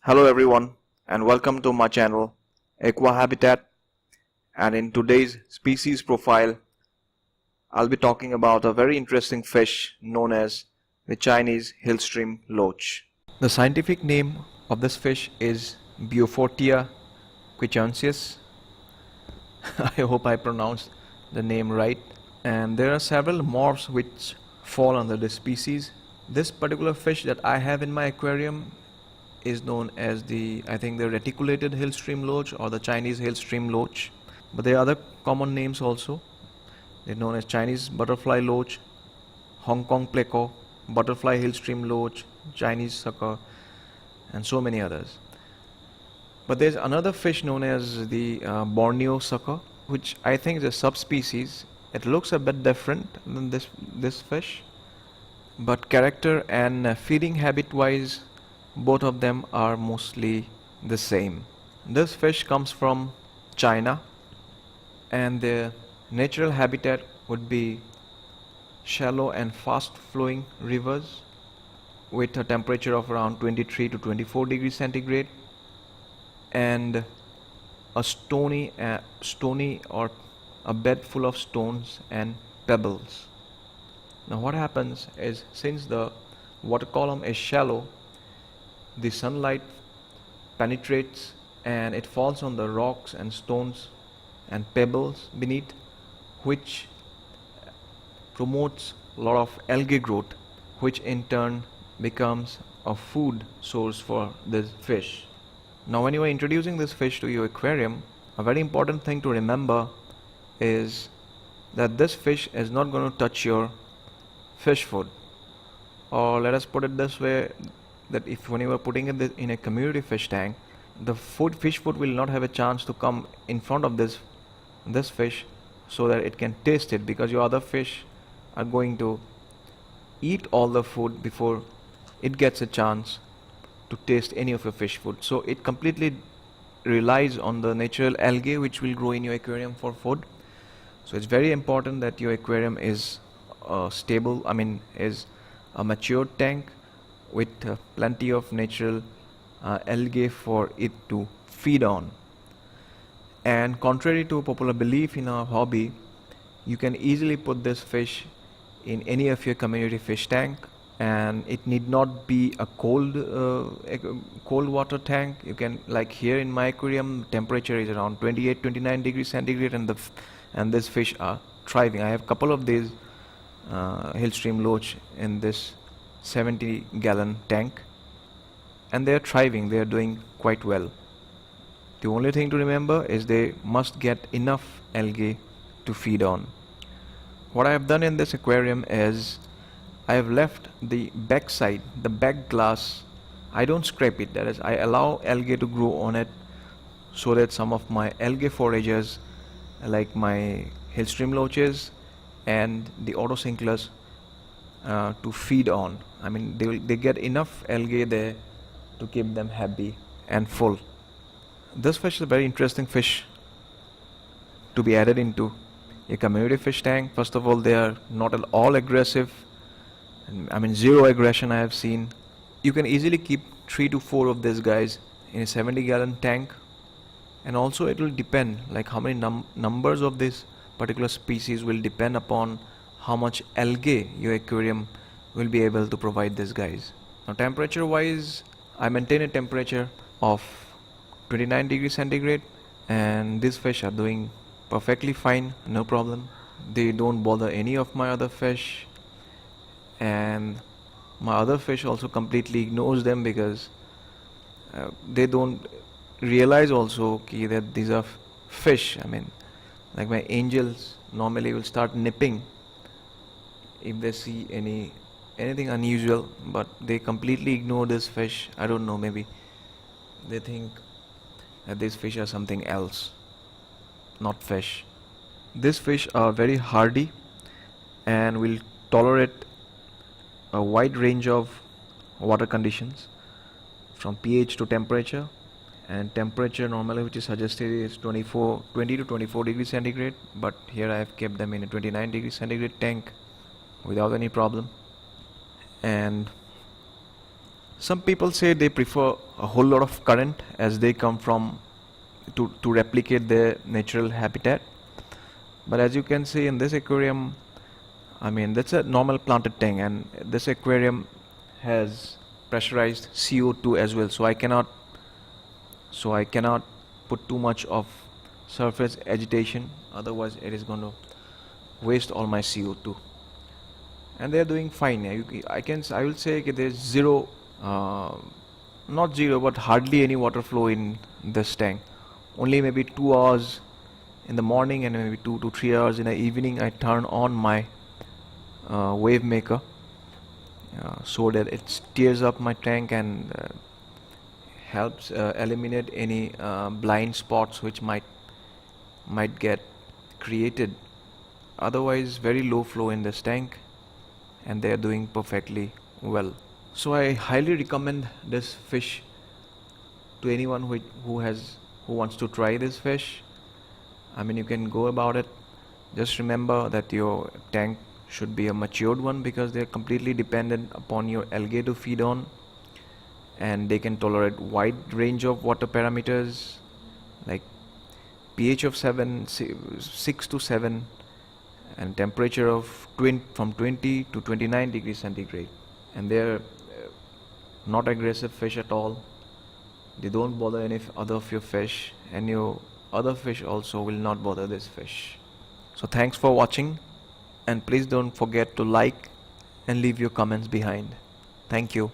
Hello everyone and welcome to my channel Aqua Habitat, and in today's species profile I'll be talking about a very interesting fish known as the Chinese hill stream loach. The scientific name of this fish is Beaufortia quichonsis. I hope I pronounced the name right. And there are several morphs which fall under this species. This particular fish that I have in my aquarium is known as the reticulated hill stream loach or the Chinese hill stream loach. But there are other common names also. They're known as Chinese butterfly loach, Hong Kong pleco, butterfly hill stream loach, Chinese sucker, and so many others. But there's another fish known as the Borneo sucker, which I think is a subspecies. It looks a bit different than this fish, but character and feeding habit wise, both of them are mostly the same. This fish comes from China, and their natural habitat would be shallow and fast flowing rivers with a temperature of around 23 to 24 degrees centigrade and a stony or a bed full of stones and pebbles. Now what happens is, since the water column is shallow, the sunlight penetrates and it falls on the rocks and stones and pebbles beneath, which promotes a lot of algae growth, which in turn becomes a food source for this fish. Now when you are introducing this fish to your aquarium, a very important thing to remember is that this fish is not going to touch your fish food. Or let us put it this way, that if when you are putting it in a community fish tank, the fish food will not have a chance to come in front of this fish so that it can taste it, because your other fish are going to eat all the food before it gets a chance to taste any of your fish food. So it completely relies on the natural algae which will grow in your aquarium for food. So it's very important that your aquarium is is a mature tank with plenty of natural algae for it to feed on. And contrary to popular belief in our hobby, you can easily put this fish in any of your community fish tank, and it need not be a cold water tank. You can, like here in my aquarium, temperature is around 28-29 degrees centigrade, and these fish are thriving. I have a couple of these hill stream loach in this 70-gallon tank, and they are thriving. They are doing quite well. The only thing to remember is they must get enough algae to feed on. What I have done in this aquarium is I have left the back side, the back glass, I don't scrape it, that is, I allow algae to grow on it so that some of my algae foragers like my hill stream loaches and the autocinclus to feed on. I mean, they get enough algae there to keep them happy and full. This fish is a very interesting fish to be added into a community fish tank. First of all, they are not at all aggressive. I mean, zero aggression I have seen. You can easily keep 3 to 4 of these guys in a 70-gallon tank. And also it will depend, like how many numbers of this particular species will depend upon how much algae your aquarium will be able to provide these guys. Now temperature wise, I maintain a temperature of 29 degrees centigrade, and these fish are doing perfectly fine, no problem. They don't bother any of my other fish, and my other fish also completely ignores them because they don't realize also that these are fish. I mean, like my angels normally will start nipping if they see anything unusual, but they completely ignore this fish. I don't know, maybe they think that these fish are something else, not fish. These fish are very hardy and will tolerate a wide range of water conditions, from pH to temperature, and temperature normally which is suggested is 20 to 24 degrees centigrade, but here I have kept them in a 29 degrees centigrade tank without any problem. And Some people say they prefer a whole lot of current as they come from to replicate their natural habitat. But as you can see in this aquarium, I mean that's a normal planted tank, and this aquarium has pressurized CO2 as well. So I cannot put too much of surface agitation, otherwise it is going to waste all my CO2. And they are doing fine. I will say that there's zero, uh, not zero, but hardly any water flow in this tank. Only maybe 2 hours in the morning and maybe 2 to 3 hours in the evening I turn on my wave maker, so that it steers up my tank and helps eliminate any blind spots which might get created. Otherwise, very low flow in this tank, and they are doing perfectly well. So I highly recommend this fish to anyone who wants to try this fish. I mean, you can go about it. Just remember that your tank should be a matured one, because they're completely dependent upon your algae to feed on, and they can tolerate wide range of water parameters like pH of 6 to 7, and temperature of from 20 to 29 degrees centigrade. And they're not aggressive fish at all. They don't bother any other of your fish, and your other fish also will not bother this fish. So thanks for watching, and please don't forget to like and leave your comments behind. Thank you.